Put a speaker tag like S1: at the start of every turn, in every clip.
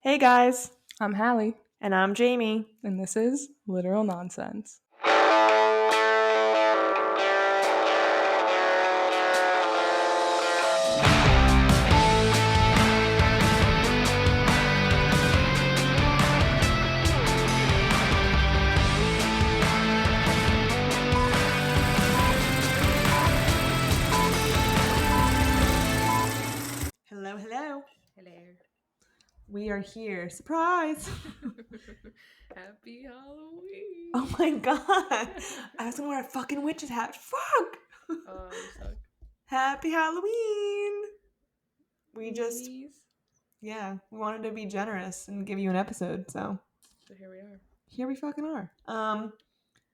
S1: Hey guys,
S2: I'm Hallie,
S1: and I'm Jamie.
S2: and this is Literal Nonsense.
S1: Hello, hello.
S2: Hello.
S1: We are here. Surprise!
S2: Happy Halloween!
S1: Oh my god. I was gonna wear a fucking witch's hat. Fuck!
S2: You suck.
S1: Happy Halloween! We just,
S2: Meanies.
S1: we wanted to be generous and give you an episode, so
S2: So here we are.
S1: here we fucking are.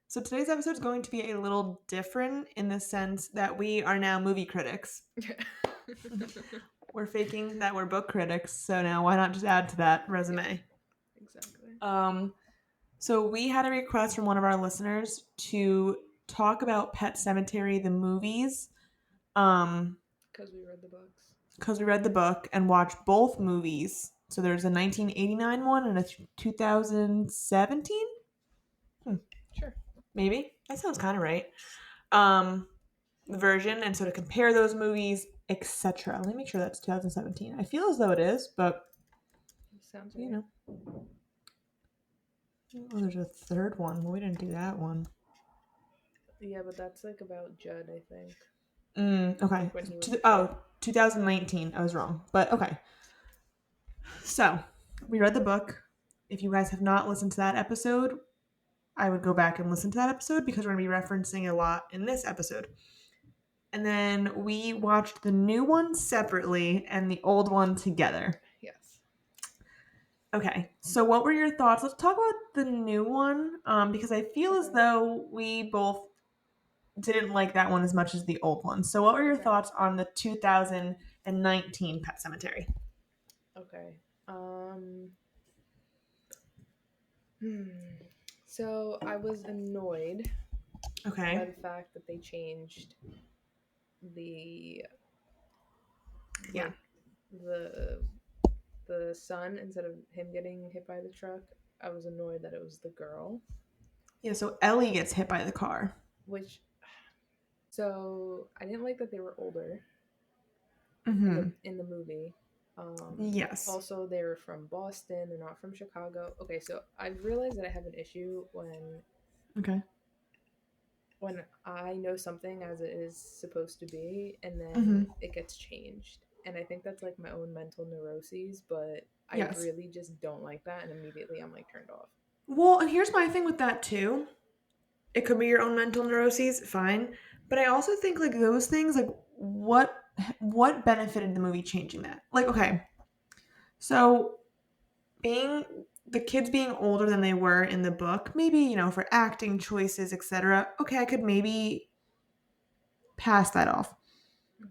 S1: So today's episode is going to be a little different in the sense that we are now movie critics. We're faking that we're book critics, so now why not just add to that resume?
S2: Exactly.
S1: So we had a request from one of our listeners to talk about Pet Sematary, the movies,
S2: Because we read the books.
S1: because we read the book and watched both movies. So there's a 1989 one and a 2017?
S2: Sure.
S1: Maybe. That sounds kind of right. Version, and so to compare those movies, etc. Let me make sure that's 2017. I feel as though it is, but
S2: Sounds
S1: you
S2: right.
S1: know. Oh, there's a third one. Well, we didn't do that one.
S2: Yeah, but that's like about Judd, I think.
S1: Okay.
S2: When he was a kid.
S1: 2019. I was wrong. But okay. So, we read the book. If you guys have not listened to that episode, I would go back and listen to that episode because we're going to be referencing a lot in this episode. And then we watched the new one separately and the old one together.
S2: Yes.
S1: Okay. So, what were your thoughts? Let's talk about the new one because I feel as though we both didn't like that one as much as the old one. So, what were your thoughts on the 2019 Pet Cemetery?
S2: Okay. So I was annoyed by
S1: Okay.
S2: the fact that they changed the
S1: Yeah.
S2: the the son instead of him getting hit by the truck. I was annoyed that it was the girl,
S1: Yeah, so Ellie gets hit by the car.
S2: which so I didn't like that they were older
S1: Mm-hmm.
S2: in the movie.
S1: Yes.
S2: Also, they're from Boston. They're not from Chicago. Okay, so I realized that I have an issue
S1: Okay.
S2: when I know something as it is supposed to be, and
S1: Mm-hmm.
S2: then it gets changed. And I think that's like my own mental neuroses, but I
S1: Yes.
S2: really just don't like that, and immediately I'm like turned off.
S1: Well, and here's my thing with that too. It could be your own mental neuroses, fine. But I also think like those things, like what benefited the movie changing that? Like, okay, so being the kids being older than they were in the book, maybe, for acting choices, etc. Okay, I could maybe pass that off.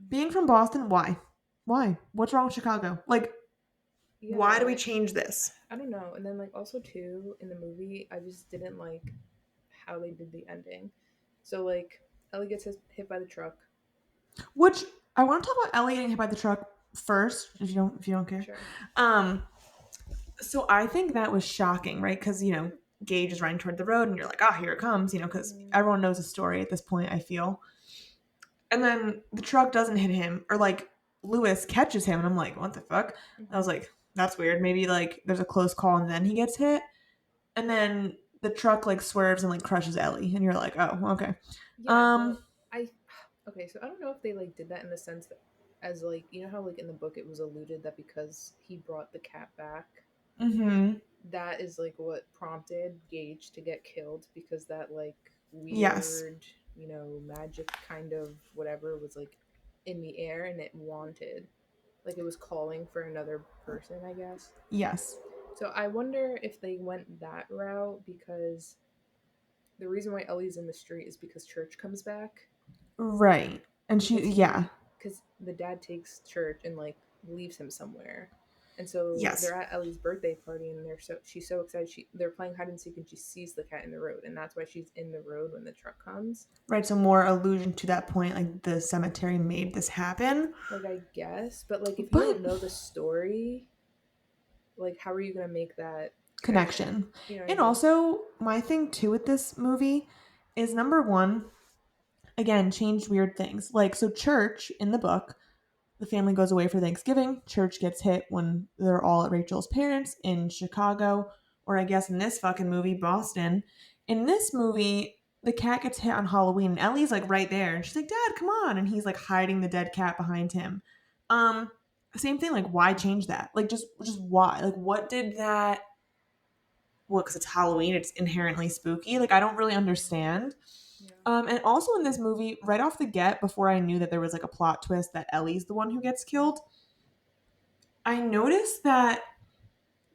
S1: Being from Boston, why? Why? What's wrong with Chicago? Like, why do we
S2: Yeah,
S1: change this?
S2: I don't know. And then like also too in the movie, I just didn't like how they did the ending. So like Ellie gets hit by the truck.
S1: Which I want to talk about Ellie getting hit by the truck first, if you don't care.
S2: Sure.
S1: Um, so I think that was shocking, right? Because Gage is running toward the road, and you're like, oh, here it comes, because everyone knows the story at this point. I feel, and then the truck doesn't hit him, or like Lewis catches him, and I'm like, what the fuck? I was like, that's weird. Maybe like there's a close call, and then he gets hit, and then the truck like swerves and like crushes Ellie, and you're like, oh, okay.
S2: Yeah, but I okay, so I don't know if they like did that in the sense that as like you know how like in the book it was alluded that because he brought the cat back,
S1: Mm-hmm.
S2: that is like what prompted Gage to get killed because that like
S1: Yes.
S2: weird, magic kind of whatever was like in the air and it wanted like it was calling for another person, I guess.
S1: Yes.
S2: So I wonder if they went that route because the reason why Ellie's in the street is because church comes back
S1: Right. And
S2: because
S1: yeah.
S2: the dad takes church and like leaves him somewhere. And so
S1: Yes.
S2: they're at Ellie's birthday party and she's so excited they're playing hide and seek and she sees the cat in the road and that's why she's in the road when the truck comes.
S1: Right. So more allusion to that point, like the cemetery made this happen.
S2: Like I guess, but like if you
S1: But
S2: don't know the story, Like, how are you gonna make that connection?
S1: Connection.
S2: You know what I
S1: And
S2: mean?
S1: also, my thing too with this movie is number one, again, changed weird things. Like, so church in the book, the family goes away for Thanksgiving. Church gets hit when they're all at Rachel's parents in Chicago, or I guess in this fucking movie, Boston. In this movie, the cat gets hit on Halloween, and Ellie's like right there, and she's like, "Dad, come on!" And he's like hiding the dead cat behind him. Um, Same thing. Like, why change that? Like, just why? Like, what did that? Well, because it's Halloween, it's inherently spooky. Like, I don't really understand.
S2: Yeah.
S1: And also in this movie, right off the get, before I knew that there was like a plot twist that Ellie's the one who gets killed, I noticed that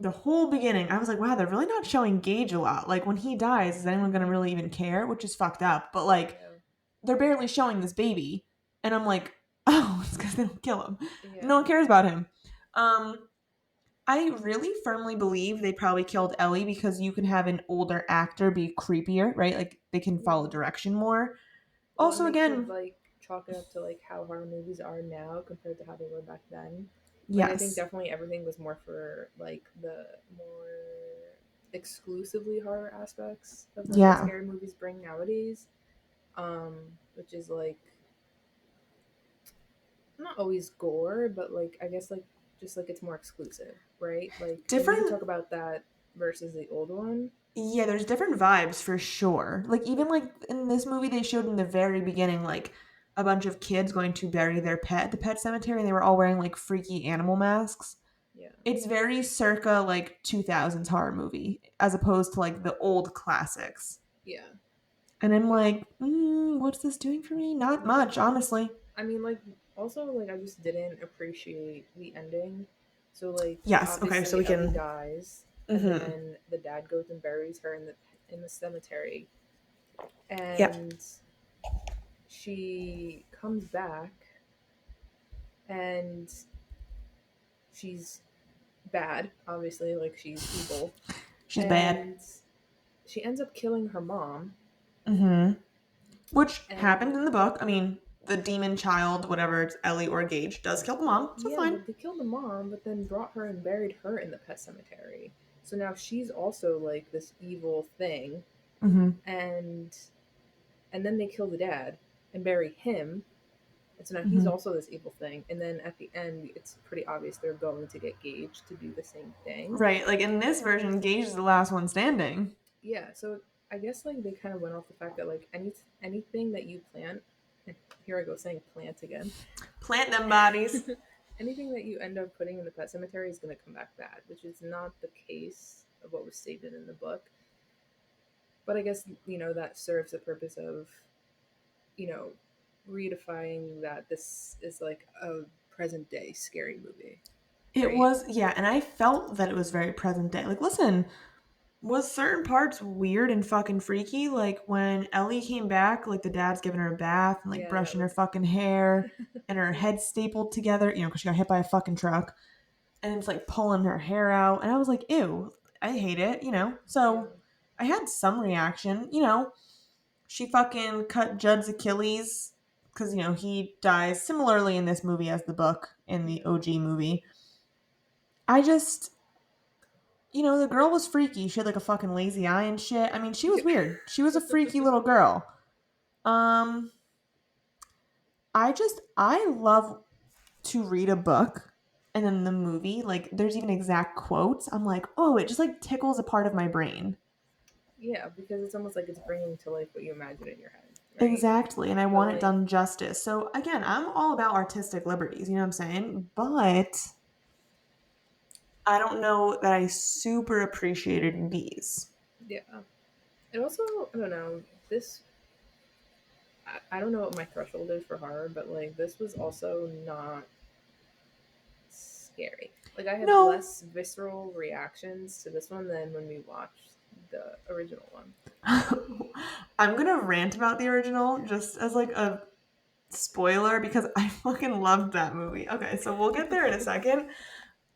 S1: the whole beginning, I was like, wow, they're really not showing Gage a lot. Like, when he dies, is anyone going to really even care? Which is fucked up. But, like,
S2: Yeah.
S1: they're barely showing this baby. And I'm like, oh, it's because they don't kill him. No
S2: Yeah.
S1: one cares about him. Um, I really firmly believe they probably killed Ellie because you can have an older actor be creepier, right? Like, they can follow
S2: Yeah.
S1: direction more.
S2: Well, and
S1: Also,
S2: they could
S1: again,
S2: like chalk it up to like how horror movies are now compared to how they were back then. Like I think
S1: yes.
S2: definitely everything was more for like the more exclusively horror aspects of like what
S1: Yeah.
S2: scary movies bring nowadays. Which is like not always gore, but like I guess like just like it's more exclusive, right? Like and we could
S1: Different,
S2: talk about that versus the old one.
S1: yeah, there's different vibes for sure. Like, even like in this movie, they showed in the very beginning, like, a bunch of kids going to bury their pet at the pet cemetery, and they were all wearing like freaky animal masks.
S2: Yeah.
S1: It's very circa like 2000s horror movie as opposed to like the old classics.
S2: Yeah.
S1: And I'm like, what's this doing for me? Not
S2: Yeah.
S1: much, honestly.
S2: I mean, like, also, like, I just didn't appreciate the ending. So, like,
S1: Yes. Okay. So
S2: obviously
S1: we
S2: Ellie
S1: can.
S2: dies, and
S1: Mm-hmm.
S2: then the dad goes and buries her in the cemetery,
S1: Yep.
S2: and she comes back, and she's bad, obviously, like she's evil,
S1: She's bad.
S2: and she ends up killing her mom,
S1: Mm-hmm. Which happened
S2: and
S1: in the book. I mean, the demon child, whatever it's Ellie or Gage, does kill the mom, so
S2: yeah,
S1: fine.
S2: but they killed the mom, but then brought her and buried her in the pet cemetery. So now she's also like this evil thing,
S1: Mm-hmm.
S2: and then they kill the dad and bury him. And so now he's
S1: Mm-hmm.
S2: also this evil thing. And then at the end, it's pretty obvious they're going to get Gage to do the same thing.
S1: Right. Like in this version, Gage is the last one standing.
S2: Yeah, so I guess like they kind of went off the fact that like anything that you plant, and here I go saying plant again.
S1: Plant them bodies.
S2: Anything that you end up putting in the pet cemetery is going to come back bad, which is not the case of what was stated in the book. But I guess that serves the purpose of you know redefining that this is like a present day scary movie,
S1: It
S2: right?
S1: was, yeah, and I felt that it was very present day. Like, listen, was certain parts weird and fucking freaky? Like when Ellie came back, like the dad's giving her a bath and like
S2: Yeah, that
S1: brushing her
S2: was
S1: fucking hair and her
S2: yeah,
S1: head stapled together, because she got hit by a fucking truck. And it's like pulling her hair out. And I was like, ew, I hate it. So
S2: yeah,
S1: I had some reaction. She fucking cut Judd's Achilles because he dies similarly in this movie as the book in the
S2: yeah,
S1: OG movie. I just, the girl was freaky. She had like a fucking lazy eye and shit. I mean, she was
S2: yeah.
S1: weird. She was a freaky little girl. Um, I love to read a book and then the movie, like there's even exact quotes. I'm like, oh, it just like tickles a part of my brain.
S2: Yeah, because it's almost like it's bringing to life what you imagine in your head, right?
S1: Exactly. And I
S2: But
S1: want it
S2: like,
S1: done justice. So again, I'm all about artistic liberties, you know what I'm saying? But I don't know that I super appreciated these.
S2: yeah, it also, I don't know, this I don't know what my threshold is for horror, but like this was also not scary. Like I had
S1: No.
S2: less visceral reactions to this one than when we watched the original one.
S1: I'm gonna rant about the original just as like a spoiler because I fucking loved that movie. Okay, so we'll get there in a second.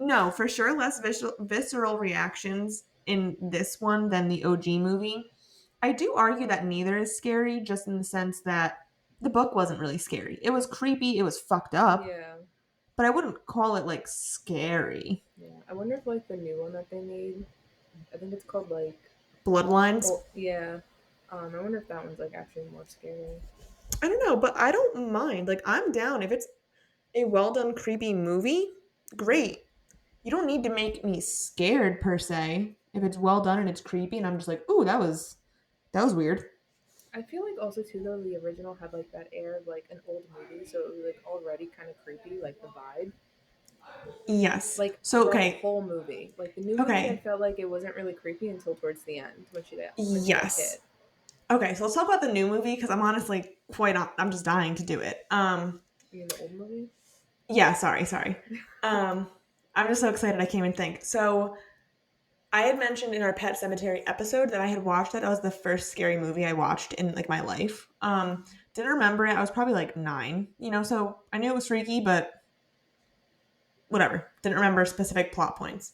S1: No, for sure, less visceral reactions in this one than the OG movie. I do argue that neither is scary, just in the sense that the book wasn't really scary. It was creepy, it was fucked up,
S2: Yeah.
S1: but I wouldn't call it like scary.
S2: Yeah, I wonder if like the new one that they made, I think it's called like,
S1: Bloodlines.
S2: oh yeah, I wonder if that one's like actually more scary.
S1: I don't know, but I don't mind. Like I'm down if it's a well done creepy movie.
S2: Hmm.
S1: Great. You don't need to make me scared per se. If it's well done and it's creepy, and I'm just like, ooh, that was weird.
S2: I feel like also too though the original had like that air of like an old movie, so it was like already kind of creepy, like the vibe,
S1: Yes.
S2: like
S1: So
S2: throughout the
S1: okay,
S2: whole movie. Like the new movie, I
S1: okay,
S2: felt like it wasn't really creepy until towards the end when she got
S1: yes.
S2: hit.
S1: Okay, so let's talk about the new movie because I'm honestly I'm just dying to do it.
S2: You mean the old movie?
S1: Yeah, sorry. Um, I'm just so excited I can't even think. So I had mentioned in our Pet Cemetery episode that I had watched that. That was the first scary movie I watched in like my life. Didn't remember it. I was probably like 9, so I knew it was freaky, but whatever. Didn't remember specific plot points.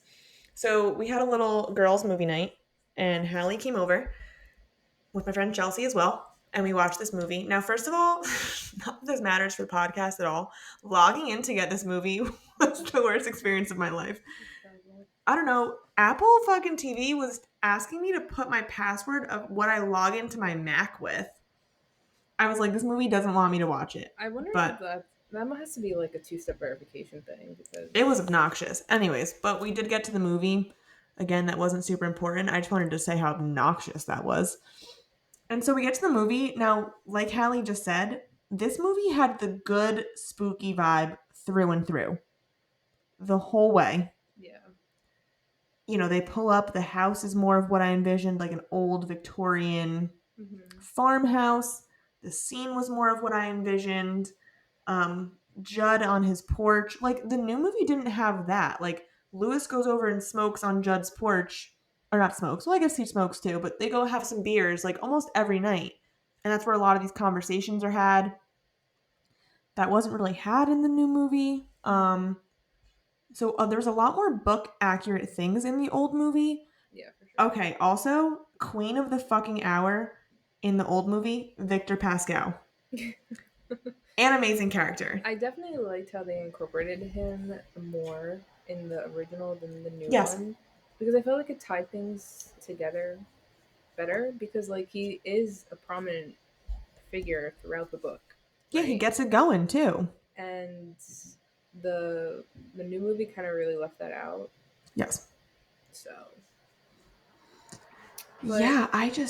S1: So we had a little girls' movie night, and Hallie came over with my friend Chelsea as well. And we watched this movie. Now, first of all, not that this matters for the podcast at all, logging in to get this movie was the worst experience of my life.
S2: It's terrible.
S1: I don't know. Apple fucking TV was asking me to put my password of what I log into my Mac with. I was like, this movie doesn't want me to watch it.
S2: I wonder if
S1: But
S2: that has to be like a two-step verification thing
S1: it was
S2: because
S1: obnoxious. Anyways, but we did get to the movie. Again, that wasn't super important. I just wanted to say how obnoxious that was. And so we get to the movie. Now, like Hallie just said, this movie had the good spooky vibe through and through the whole way.
S2: yeah.
S1: They pull up, the house is more of what I envisioned, like an old Victorian
S2: Hmm.
S1: farmhouse. The scene was more of what I envisioned. Judd on his porch. Like the new movie didn't have that. Like Lewis goes over and smokes on Judd's porch, or not smokes. Well, I guess he smokes too, but they go have some beers like almost every night, and that's where a lot of these conversations are had. That wasn't really had in the new movie.
S2: Hmm.
S1: So there's a lot more book accurate things in the old movie.
S2: Yeah, for sure.
S1: Okay, also Queen of the fucking Hour in the old movie, Victor Pascal, an amazing character.
S2: I definitely liked how they incorporated him more in the original than the new
S1: Yes,
S2: one because I felt like it tied things together better because like he is a prominent figure throughout the book,
S1: yeah, he
S2: right?
S1: gets it going too.
S2: And the the new movie kind of really left that out.
S1: Yes.
S2: So, but
S1: Yeah,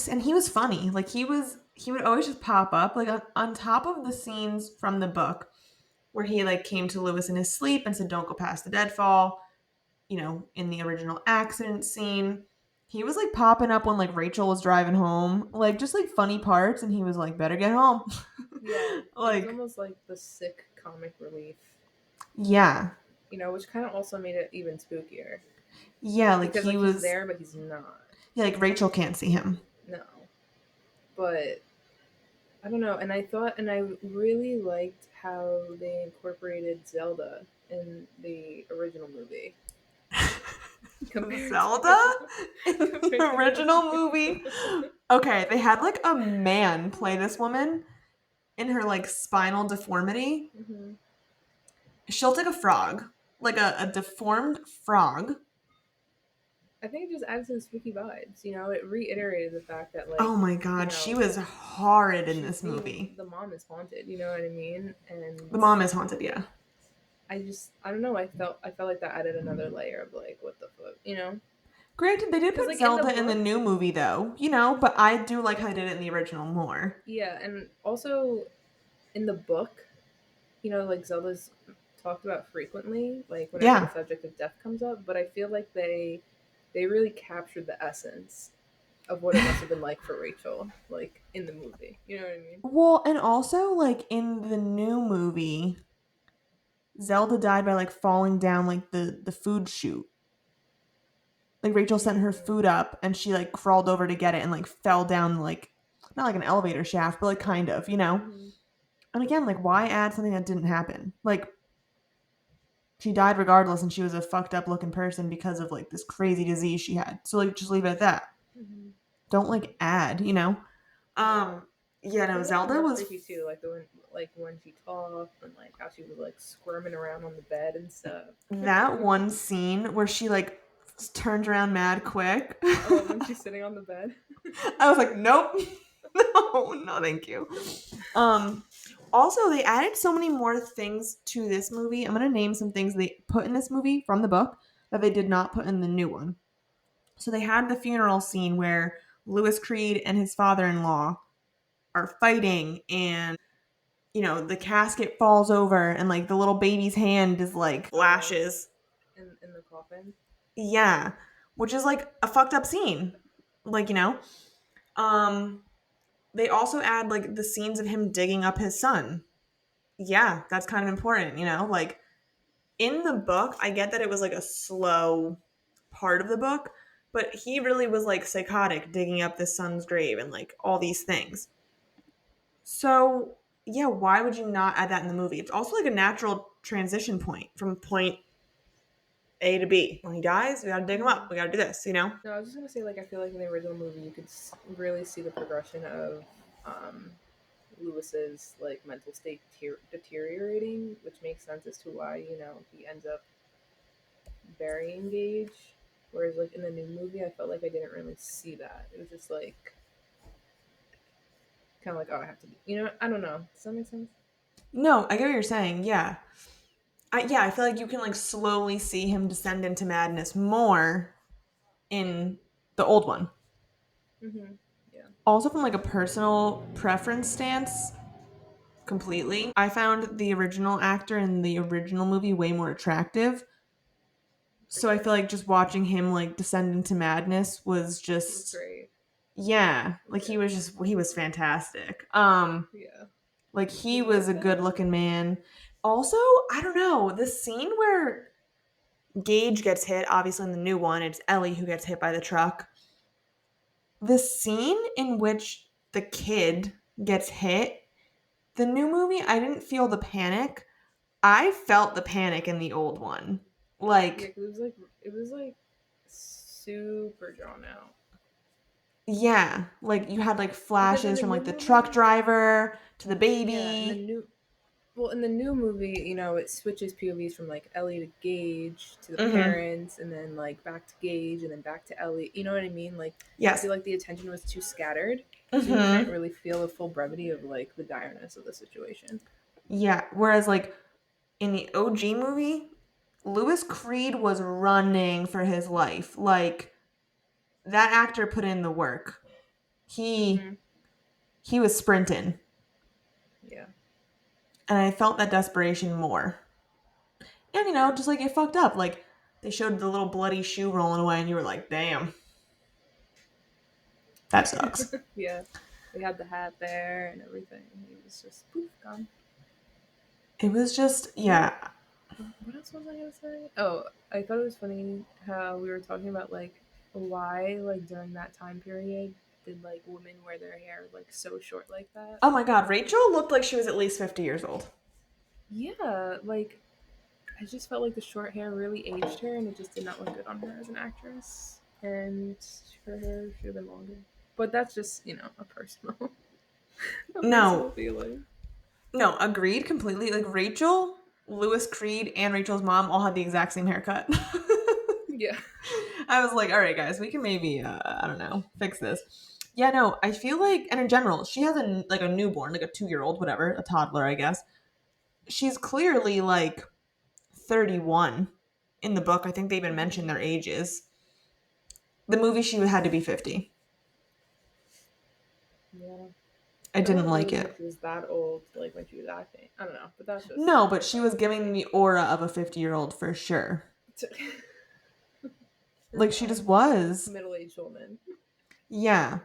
S1: and he was funny. Like he would always just pop up like on top of the scenes from the book where he like came to Lewis in his sleep and said don't go past the deadfall, in the original accident scene. He was like popping up when like Rachel was driving home, like just like funny parts and he was like better get home.
S2: yeah, he was
S1: Like
S2: almost like the sick comic relief,
S1: yeah.
S2: which kind of also made it even spookier
S1: Yeah, like
S2: because
S1: he
S2: like he's
S1: was
S2: there but he's not.
S1: yeah, like Rachel can't see him.
S2: No, but I don't know. And I really liked how they incorporated Zelda in the original movie compared
S1: Zelda
S2: to
S1: in
S2: compared
S1: the
S2: to
S1: original movie.
S2: the.
S1: Okay, they had like a man play this woman in her like spinal deformity.
S2: Hmm.
S1: She'll take a frog, like a deformed frog.
S2: I think it just adds to the spooky vibes. It reiterated the fact that like
S1: Oh my
S2: you
S1: god, she
S2: know
S1: was horrid in
S2: she's
S1: this movie.
S2: the mom is haunted. You know what I mean? And
S1: The mom is haunted, yeah.
S2: I don't know. I felt like that added another layer of like what the fuck,
S1: Granted, they did
S2: because
S1: put
S2: like in the
S1: Zelda in the
S2: book.
S1: new movie though, but I do like how they did it in the original more.
S2: Yeah, and also in the book, like Zelda's talked about frequently, like whenever the
S1: Yeah.
S2: subject of death comes up. But I feel like they really captured the essence of what it must have been like for Rachel, like in the movie. You know what I mean?
S1: Well, and also like in the new movie, Zelda died by like falling down like the food chute. Like Rachel sent her
S2: Mm,
S1: food up and she like crawled over to get it and like fell down like not like an elevator shaft, but like kind of.
S2: hmm.
S1: And again, like why add something that didn't happen? Like she died regardless and she was a fucked up looking person because of like this crazy disease she had. So like just leave it at that.
S2: Hmm.
S1: Don't like add.
S2: Yeah,
S1: Um yeah,
S2: I
S1: no,
S2: think that was
S1: Zelda
S2: more
S1: was
S2: creepy too. Like the one, like when she talked and like how she was like squirming around on the bed and stuff.
S1: That one scene where she like turned around mad quick.
S2: Oh, when she's sitting on the bed.
S1: I was like, nope, no, no, thank you. Um, Also, they added so many more things to this movie. I'm gonna name some things they put in this movie from the book that they did not put in the new one. So they had the funeral scene where Lewis Creed and his father-in-law are fighting, and the casket falls over, and like the little baby's hand is like
S2: Oh,
S1: flashes.
S2: in the coffin.
S1: Yeah, which is like a fucked up scene. Like, um they also add like the scenes of him digging up his son. Yeah, that's kind of important, like in the book, I get that it was like a slow part of the book, but he really was like psychotic digging up this son's grave and like all these things. So, yeah, why would you not add that in the movie? It's also like a natural transition point from point A to B. When he dies, we gotta dig him
S2: Hmm.
S1: up. We gotta do this.
S2: No, I was just gonna say, like, I feel like in the original movie, you could really see the progression of um, Lewis's like mental state deteriorating, which makes sense as to why he ends up burying Gage. Whereas, like in the new movie, I felt like I didn't really see that. It was just like kind of like, oh, I have to, I don't know. Does that make sense?
S1: No, I get what you're saying. Yeah. I feel like you can like slowly see him descend into madness more in the old one.
S2: Mm-hmm. Yeah.
S1: Also, from like a personal preference stance, completely. I found the original actor in the original movie way more attractive. So I feel like just watching him like descend into madness was
S2: It was
S1: just
S2: great.
S1: yeah, like
S2: Yeah.
S1: he was fantastic.
S2: Yeah.
S1: Like he
S2: Did you
S1: was
S2: like
S1: a
S2: that?
S1: good-looking man. Also, I don't know, the scene where Gage gets hit, obviously in the new one, it's Ellie who gets hit by the truck. The scene in which the kid gets hit, the new movie, I didn't feel the panic. I felt the panic in the old one.
S2: Yeah,
S1: Like,
S2: because it was like super drawn out.
S1: yeah, like you had like
S2: Because in
S1: flashes
S2: the
S1: from
S2: new
S1: like the truck
S2: movie,
S1: driver to the
S2: yeah, in the
S1: baby.
S2: new well, in the new movie, it switches POVs from like Ellie to Gage to the
S1: Mm-hmm.
S2: parents, and then like back to Gage, and then back to Ellie. You know what I mean? Like, I
S1: Yes.
S2: feel like the attention was too scattered, so you couldn't
S1: Mm-hmm.
S2: really feel the full brevity of like the direness of the situation.
S1: Yeah. Whereas like in the OG movie, Lewis Creed was running for his life. Like that actor put in the work. He
S2: Hmm.
S1: he was sprinting,
S2: Yeah.
S1: and I felt that desperation more. And just like it fucked up. Like they showed the little bloody shoe rolling away, and you were like, "Damn, that sucks."
S2: Yeah. We had the hat there and everything. He was just poof gone.
S1: It was just
S2: You know,
S1: yeah.
S2: what else was I gonna say? Oh, I thought it was funny how we were talking about like why like during that time period did like women wear their hair like so short like that?
S1: Oh my god, Rachel looked like she was at least 50 years old.
S2: Yeah, like I just felt like the short hair really aged her, and it just did not look good on her as an actress. And her hair should have been longer. But that's just a personal a personal
S1: No,
S2: feeling.
S1: no, agreed completely. Like Rachel, Lewis Creed, and Rachel's mom all had the exact same haircut.
S2: Yeah.
S1: I was like, all right, guys, we can maybe, I don't know, fix this. Yeah, no, I feel like, and in general, she has a newborn, like a 2 year old, whatever, a toddler, I guess. She's clearly like 31 in the book. I think they even mentioned
S2: Hmm.
S1: their ages. The movie, she had to be 50.
S2: Yeah.
S1: I
S2: I
S1: didn't
S2: don't
S1: like
S2: really
S1: it.
S2: think she was that old, like when she was acting. I don't know, but that's just
S1: No, but
S2: my
S1: she was
S2: personal
S1: giving the aura of a 50-year-old for sure.
S2: opinion.
S1: Like she just was.
S2: Middle-aged woman.
S1: Yeah.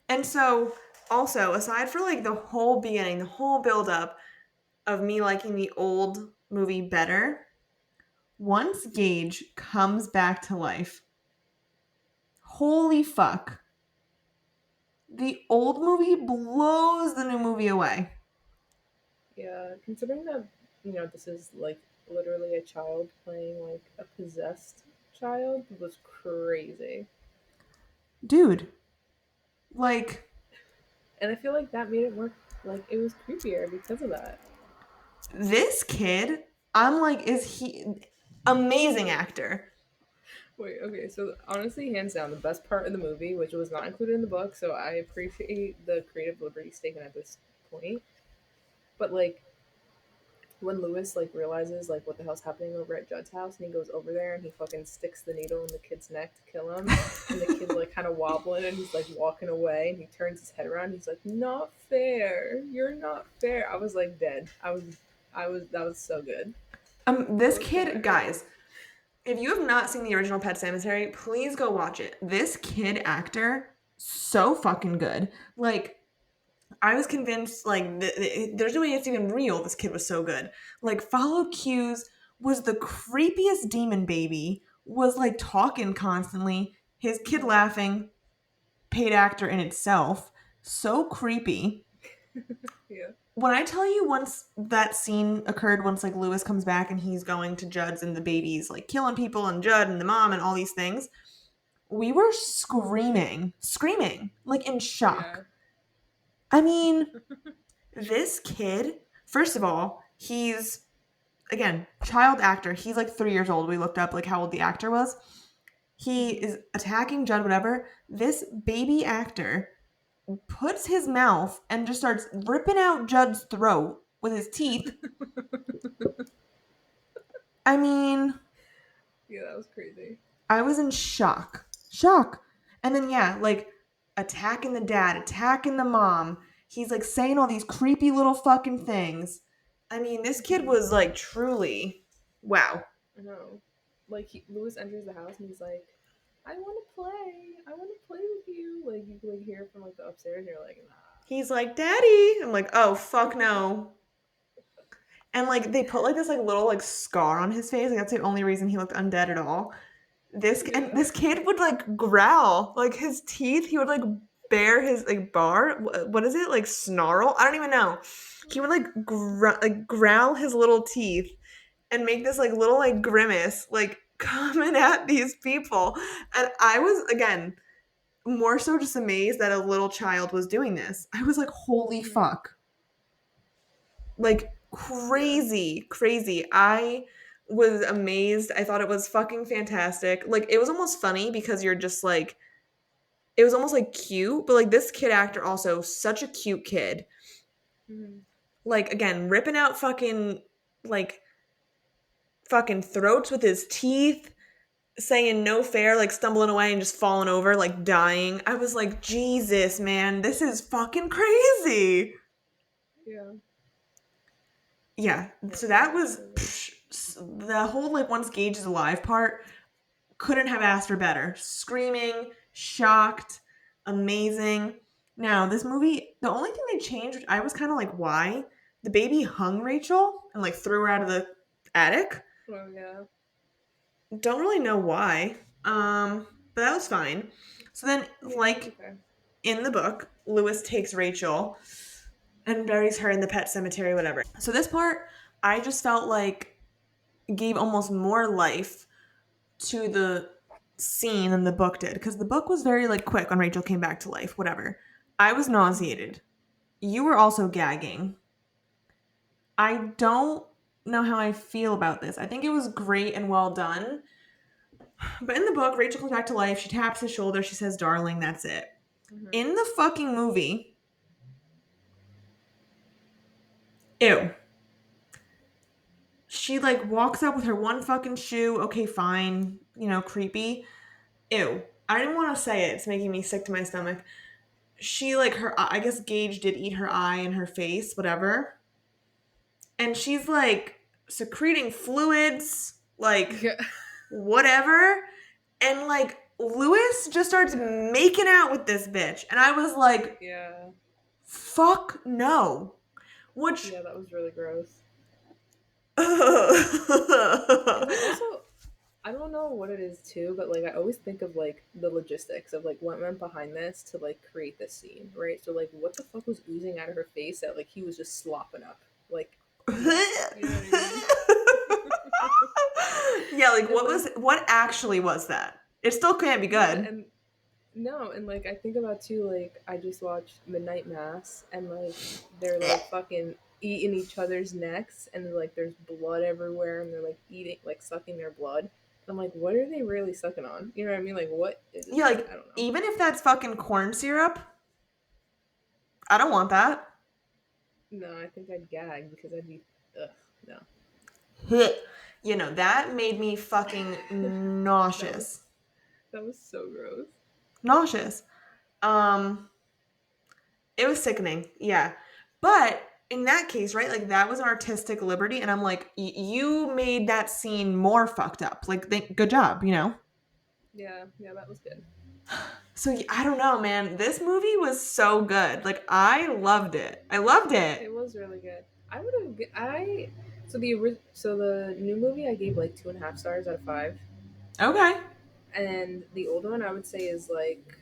S1: And so, also, aside for like the whole beginning, the whole build up of me liking the old movie better, once Gage comes back to life, holy fuck. The old movie blows the new movie away.
S2: Yeah, considering that this is like literally a child playing like a possessed child was crazy,
S1: Dude, like,
S2: and I feel like that made it work Like it was creepier because of that.
S1: This kid, I'm like, is he amazing actor?
S2: Wait, okay, so honestly, hands down, the best part of the movie, which was not included in the book, so I appreciate the creative liberties taken at this point. But like when Lewis like realizes like what the hell's happening over at Judd's house, and he goes over there and he fucking sticks the needle in the kid's neck to kill him, and the kid's like kind of wobbling and he's like walking away, and he turns his head around, he's like, "Not fair, you're not fair." I was like dead. I was that was so good. That
S1: This
S2: was so
S1: kid,
S2: accurate.
S1: guys, if you have not seen the original Pet Sematary, please go watch it. This kid actor, so fucking good. Like, I was convinced, like, there's no way it's even real. This kid was so good. Like, Follow Cues was the creepiest demon baby, was like talking constantly. His kid
S2: Hmm.
S1: laughing, paid actor in itself. So creepy.
S2: Yeah.
S1: When I tell you once that scene occurred, once like Lewis comes back and he's going to Judd's and the baby's like killing people and Judd and the mom and all these things, we were screaming, like in
S2: Yeah.
S1: shock. I mean, this kid, first of all, he's again, child actor. He's like 3 years old. We looked up like how old the actor was. He
S2: Hmm.
S1: is attacking Judd, whatever. This baby actor puts his mouth and just starts ripping out Judd's throat with his teeth. I mean,
S2: Yeah, that was crazy.
S1: I was in shock. Shock. And then, yeah, like attacking the dad, attacking the mom. He's like saying all these creepy little fucking things. I mean, this kid
S2: Hmm.
S1: was like truly wow.
S2: I know. Like Lewis enters the house and he's like, "I want to play. I want to play with you." Like you can like hear it from like the upstairs, and you're like,
S1: He's like, Daddy. I'm like, oh, fuck no. And like, they put like this like little like scar on his face. Like, that's the only reason he looked undead at all. And
S2: "Yeah."
S1: this kid would like growl, like his teeth. He would like bare his like bar. What is it like snarl? I don't even know. He would like growl his little teeth and make this like little like grimace, like coming at these people. And I was again more so just amazed that a little child was doing this. I was like, holy
S2: Hmm.
S1: fuck, like
S2: Yeah.
S1: crazy. I was amazed. I thought it was fucking fantastic. Like it was almost funny because you're just like it was almost like cute, but like this kid actor also such a cute kid.
S2: Hmm.
S1: Like again, ripping out like fucking throats with his teeth, saying no fair, like stumbling away and just falling over, like dying. I was like, Jesus, man, this is fucking crazy.
S2: Yeah.
S1: Yeah,
S2: Yeah.
S1: so
S2: No,
S1: that
S2: that was
S1: was
S2: so good.
S1: the whole like once Gage is alive part. Couldn't have asked for better. Screaming, shocked, amazing. Now, this movie, the only thing they changed, which I was kind of like, why? The baby hung Rachel and like threw her out of the attic.
S2: Oh yeah.
S1: Don't really know why. But that was fine. So then,
S2: Yeah, it was
S1: like
S2: okay.
S1: in the book, Lewis takes Rachel and buries her in the pet cemetery, whatever. So this part, I just felt like gave almost more life to the scene than the book did because the book was very like quick when Rachel came back to life, whatever. I was
S2: Hmm.
S1: nauseated. You were also gagging. I don't know how I feel about this. I think it was great and well done. But in the book, Rachel comes back to life. She taps his shoulder. She says, Darling, that's it.
S2: Hmm.
S1: In the fucking movie, ew. She like walks up with her one fucking shoe. Okay, fine. You know, creepy. Ew. I didn't want to say it. It's making me sick to my stomach. She like her I guess Gage did eat her eye and her face, whatever. And she's like secreting fluids, like
S2: Yeah.
S1: whatever. And like Lewis just starts making out with this bitch. And I was like,
S2: Yeah.
S1: fuck no. Which
S2: Yeah. That was really gross. Because I
S1: I
S2: also I don't know what it is too, but like I always think of like the logistics of like what went behind this to like create this scene, right? So like what the fuck was oozing out of her face that like he was just slopping up? Like what? You know what I mean?
S1: yeah, like
S2: And like
S1: what actually was that? It still can't be
S2: yeah,
S1: good.
S2: and No, and like I think about too, like I just watched Midnight Mass, and like they're like fucking eating each other's necks, and like there's blood everywhere, and they're like eating, like sucking their blood. And I'm like, what are they really sucking on? You know what I mean? Like, what
S1: Yeah,
S2: is?
S1: like
S2: I don't know.
S1: even if that's fucking corn syrup, I don't want that.
S2: No, I think I'd gag because I'd be, ugh, no.
S1: You know, that made me fucking
S2: that was
S1: nauseous.
S2: that was so gross.
S1: Nauseous. Um, it was sickening. Yeah. But in that case, right? Like that was artistic liberty and I'm like you made that scene more fucked up. Like good job, you know?
S2: Yeah, yeah, that was good.
S1: So I don't know, man. This movie was so good. Like I loved it. I loved it.
S2: It was really good. I would have. I so the new movie I gave like 2.5 stars out of 5,
S1: Okay.
S2: and the old one I would say is like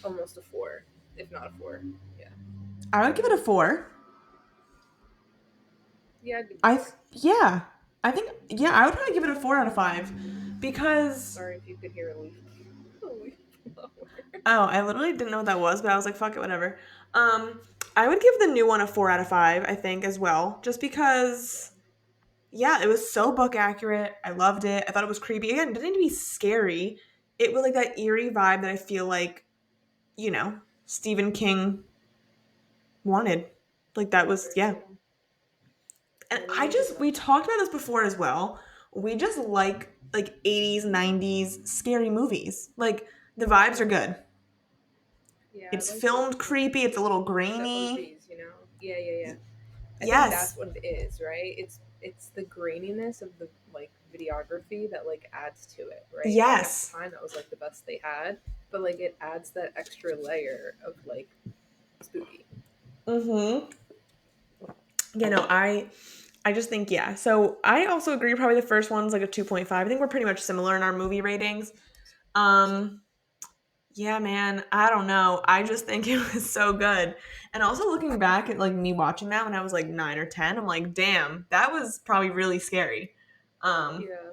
S2: almost a 4, if not a 4. Yeah,
S1: I would give it a 4.
S2: yeah, I'd give it a
S1: I
S2: 4.
S1: yeah. I think yeah, I would probably give it a 4 out of 5 because
S2: Sorry if you could hear a leaf, a leaf blower.
S1: oh, I literally didn't know what that was, but I was like fuck it whatever. Um I would give the new one a 4 out of 5, I think as well, just because yeah, it was so book accurate. I loved it. I thought it was creepy. Again, it didn't need to be scary. It was like that eerie vibe that I feel like, you know, Stephen King wanted. Like that
S2: Yeah,
S1: was
S2: very
S1: yeah.
S2: true.
S1: And
S2: Yeah, the
S1: I
S2: movie was
S1: just we
S2: nice.
S1: talked about this before as well. We just like 80s, 90s scary movies. Like the vibes are good.
S2: Yeah, I
S1: It's
S2: like
S1: filmed creepy, it's a little
S2: the
S1: grainy.
S2: OGs. Yeah, yeah, yeah. I think that's
S1: Yes.
S2: what it is, right? It's the graininess of the like videography that like adds to it, right? Like at the
S1: Yes.
S2: time that was like the best they had, but like it adds that extra layer of like spooky.
S1: Mhm. You know, I just think yeah. So I also agree. Probably the first one's like a 2.5. I think we're pretty much similar in our movie ratings. Um, yeah, man. I don't know. I just think it was so good. And also looking back at like me watching that when I was like 9 or 10, I'm like, damn, that was probably really scary. Um,
S2: Yeah.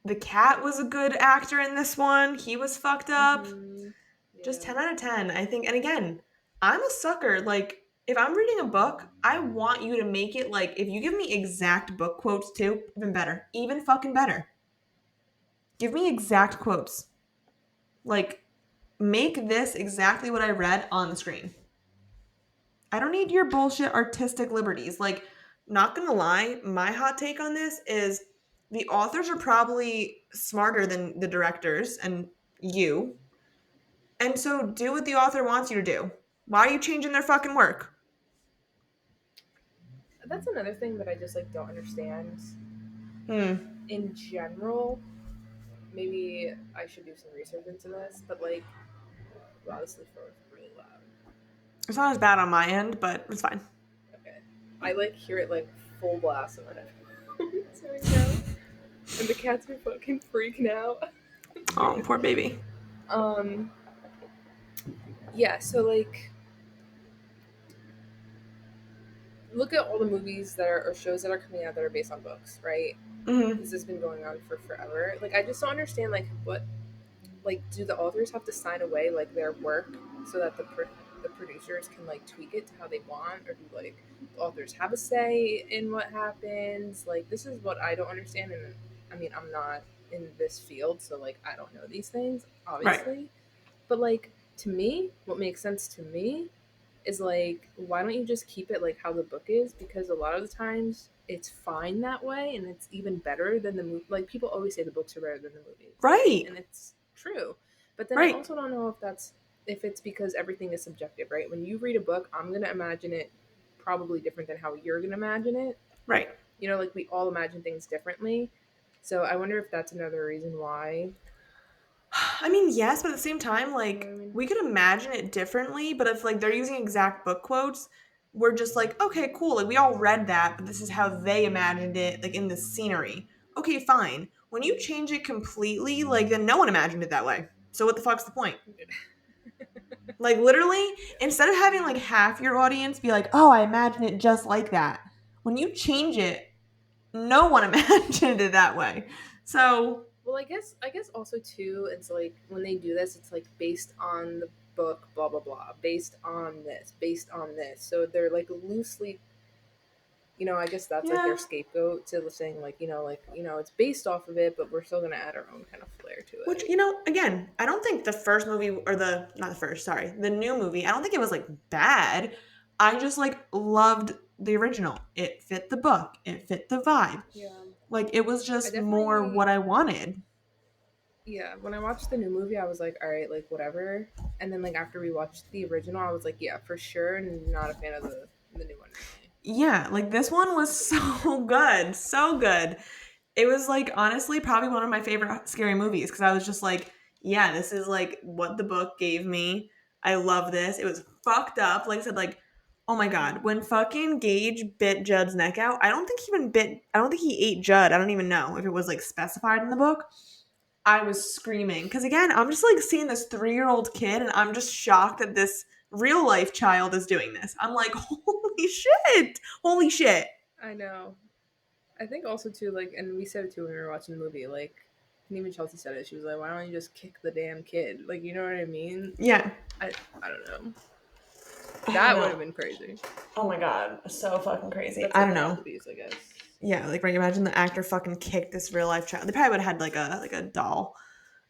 S1: the cat was a good actor in this one. He was fucked up.
S2: Mhm.
S1: Just
S2: Yeah.
S1: 10 out of 10. I think. And again, I'm a sucker. Like if I'm reading a book, I want you to make it like if you give me exact book quotes too, even better. Even fucking better. Give me exact quotes. Like make this exactly what I read on the screen. I don't need your bullshit artistic liberties. Like not going to lie, my hot take on this is the authors are probably smarter than the directors and you. And so do what the author wants you to do. Why are you changing their fucking work?
S2: That's another thing that I just like don't understand
S1: Hmm.
S2: in general. Maybe I should do some research into this, but like, wow, this is really loud.
S1: It's not as bad on my end, but it's fine.
S2: Okay. I like hear it like full blast in my headphones right now. And the cats are fucking freaking out. It's
S1: Oh,
S2: weird.
S1: poor baby.
S2: Um yeah, so like look at all the movies that are or shows that are coming out that are based on books, right?
S1: Hmm.
S2: This has been going on for forever. Like I just don't understand like what like do the authors have to sign away like their work so that the producers can like tweak it to how they want, or do like the authors have a say in what happens? Like this is what I don't understand, and I mean I'm not in this field, so like I don't know these things
S1: Right.
S2: obviously, but like to me what makes sense to me is like why don't you just keep it like how the book is, because a lot of the times it's fine that way and it's even better than the movie. Like people always say the books are better than the movies, right?
S1: Right.
S2: And it's true, but then I
S1: Right.
S2: also don't know if it's because everything is subjective, right? When you read a book, I'm gonna imagine it probably different than how you're gonna imagine it.
S1: Right.
S2: You know, like we all imagine things differently, so I wonder if that's another reason why.
S1: I mean, yes, but at the same time,
S2: You know what
S1: like
S2: I mean?
S1: we could imagine it differently, but if like they're using exact book quotes, we're just like, okay, cool. Like we all read that, but this is how they imagined it, like in the scenery. Okay, fine. When you change it completely, like then no one imagined it that way. So what the fuck's the point? Like literally,
S2: Yeah.
S1: instead of having like half your audience be like, "Oh, I imagine it just like that." When you change it, no one imagined it that way. So
S2: Well, I guess also too, it's like when they do this, it's like based on the book, blah blah blah, based on this. So they're like loosely, I guess that's like
S1: Yeah.
S2: their scapegoat to saying like it's based off of it, but we're still gonna add our own kind of flair to
S1: Which,
S2: it.
S1: again, I don't think the first movie, or not the first, sorry, the new movie, I don't think it was like bad. I just like loved the original. It fit the book, it fit the vibe.
S2: Yeah,
S1: Like it was
S2: I
S1: just more
S2: definitely
S1: what I wanted.
S2: yeah. When I watched the new movie, I was like, all right, like whatever. And then like after we watched the original, I was like, yeah, for sure, not a fan of the new one really.
S1: Yeah, like this one was
S2: It's a little weird.
S1: so good. So good. It was like honestly probably one of my favorite scary movies because I was just like, yeah, this is like what the book gave me. I love this. It was fucked up. Like I said, like, oh my god, when fucking Gage bit Judd's neck out, I don't think he ate Judd. I don't even know if it was like specified in the book. I was screaming. Cause again, I'm just like seeing this 3-year-old kid and I'm just shocked that this real life child is doing this. I'm like, holy shit. Holy shit.
S2: I know. I think also too, like, and we said it too when we were watching the movie, like, and even Chelsea said it. She was like, "Why don't you just kick the damn kid?" Like, you know what I mean?
S1: Yeah.
S2: I don't know.
S1: I don't
S2: That would have
S1: know.
S2: been crazy.
S1: Oh my god, so fucking crazy.
S2: That's
S1: I
S2: like
S1: don't
S2: a lot
S1: know.
S2: to bees, I guess.
S1: Yeah, like right. Imagine the actor fucking kicked this real life child. They probably would have had like a doll.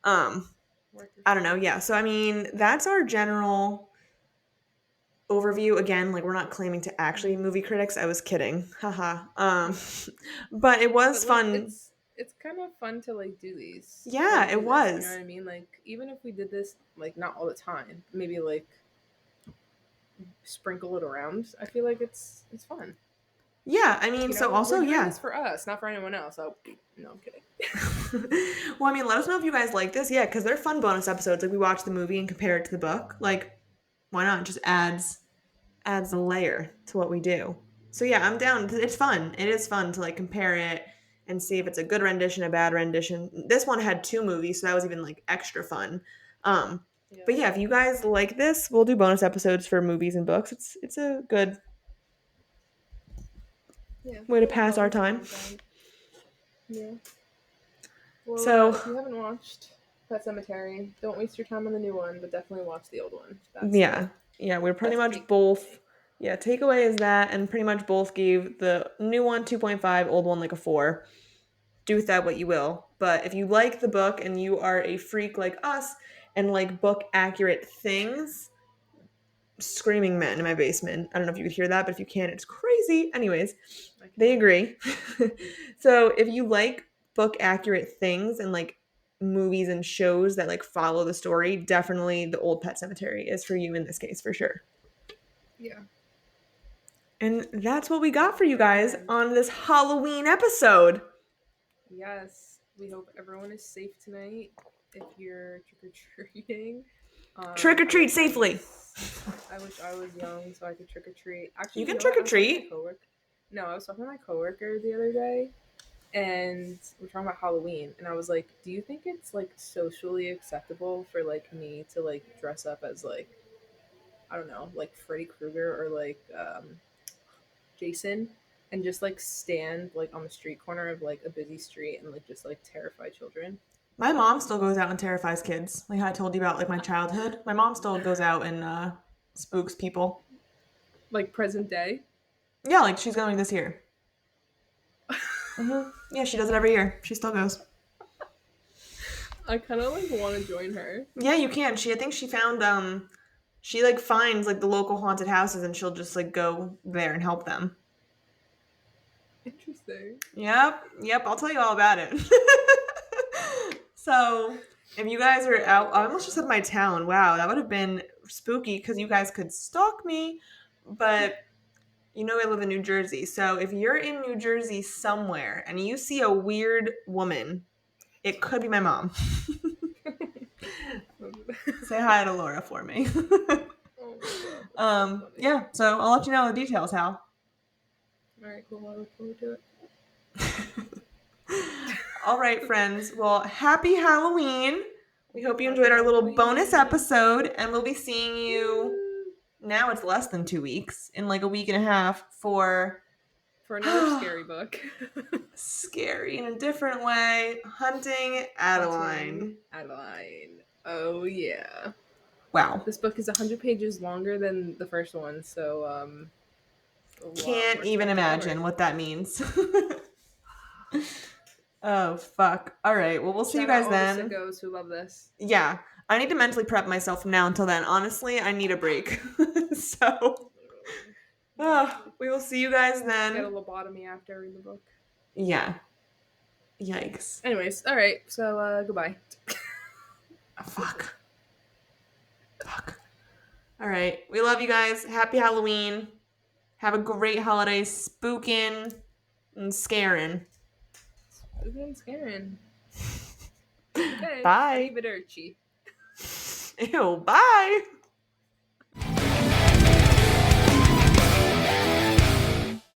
S1: Um,
S2: Worth a
S1: I don't know.
S2: shot.
S1: Yeah. So I mean, that's our general overview. Again, like we're not claiming to actually be
S2: Hmm.
S1: movie critics. I was kidding. Haha.
S2: Yeah,
S1: But it was
S2: but like,
S1: fun.
S2: it's kind of fun to like do these,
S1: Yeah,
S2: like
S1: it
S2: do this. You know what
S1: was.
S2: I mean? Like, even if we did this, like, not all the time, maybe like sprinkle it around. I feel like it's fun.
S1: Yeah, I mean, so
S2: We're
S1: also
S2: doing
S1: yeah.
S2: this for us, not for anyone else. Oh, no, I'm kidding.
S1: Well, I mean, let us know if you guys like this. Yeah, because they're fun bonus episodes. Like we watch the movie and compare it to the book. Like, why not? It just adds a layer to what we do. So yeah, I'm down. It's fun. It is fun to like compare it and see if it's a good rendition, a bad rendition. This one had 2 movies, so that was even like extra fun. Um,
S2: Yeah.
S1: but yeah, if you guys like this, we'll do bonus episodes for movies and books. It's a good
S2: Yeah,
S1: way to
S2: little
S1: pass our
S2: fun
S1: time.
S2: time. Yeah. Well,
S1: So
S2: if you haven't watched Pet Cemetery, don't waste your time on the new one, but definitely watch the old one.
S1: yeah, yeah, we're pretty
S2: That's the
S1: much
S2: takeaway for
S1: both.
S2: me.
S1: Yeah, takeaway is that, and pretty much both gave the new one 2.5, old one like a 4. Do with that what you will. But if you like the book and you are a freak like us and like book accurate things, screaming men in my basement. I don't know if you could hear that, but if you can, it's crazy. Anyways,
S2: I
S1: they
S2: can.
S1: agree. So if you like book accurate things and like movies and shows that like follow the story, definitely the old Pet Cemetery is for you in this case for sure.
S2: Yeah,
S1: And that's what we got for
S2: highly
S1: you guys
S2: recommend.
S1: on this Halloween episode.
S2: Yes, we hope everyone is safe tonight. If you're trick or treating,
S1: Trick or treat safely.
S2: I wish I was young so I could trick or treat.
S1: You
S2: Actually, you
S1: can
S2: know
S1: trick
S2: what?
S1: or
S2: I was talking to my
S1: treat.
S2: coworker. No, I was talking to my coworker the other day, and we're talking about Halloween, and I was like, "Do you think it's like socially acceptable for like me to like dress up as like I don't know, like Freddy Krueger or like Jason, and just like stand like on the street corner of like a busy street and like just like terrify children?"
S1: My mom still goes out and terrifies kids. Like how I told you about like my childhood. My mom still goes out and spooks people.
S2: Like present day.
S1: Yeah, like she's going this year. Yeah, she does it every year. She still goes.
S2: I kind of like want to join her.
S1: Yeah, you can. I think she found she like finds like the local haunted houses and she'll just like go there and help them.
S2: Interesting.
S1: Yep, I'll tell you all about it. So, if you guys are out, I almost just said my town. Wow, that would have been spooky because you guys could stalk me. But I live in New Jersey. So, if you're in New Jersey somewhere and you see a weird woman, it could be my mom. Say hi to Laura for me.
S2: Oh my god, that's so funny.
S1: Yeah, so I'll let you know the details, Hal.
S2: All right, cool. I look forward to it.
S1: All right, friends. Well, happy Halloween. We hope you
S2: Happy
S1: enjoyed our little bonus
S2: Halloween.
S1: episode, and we'll be seeing you.
S2: Woo!
S1: Now it's less than 2 weeks, in like a week and a half for
S2: for another scary book.
S1: Scary in a different way. Hunting
S2: Hunting
S1: Adeline.
S2: Adeline. Oh yeah.
S1: Wow.
S2: This book is 100 pages longer than the first one, so a lot
S1: Can't
S2: more
S1: even
S2: stuff to
S1: imagine
S2: cover.
S1: what that means. Oh, fuck. All right. Well, we'll see you
S2: Shout out
S1: guys
S2: all the
S1: then.
S2: sickos who love this.
S1: Yeah. I need to mentally prep myself from now until then. Honestly, I need a break. So,
S2: Literally. Literally.
S1: we will see you guys
S2: Get a
S1: then.
S2: lobotomy after I read the book.
S1: Yeah. Yikes.
S2: Anyways, alright, so goodbye.
S1: Oh, fuck. Fuck. All right. We love you guys. Happy Halloween. Have a great holiday spooking and scaring.
S2: Spooky and scaring. Okay,
S1: Bye.
S2: arrivederci.
S1: Ew, bye.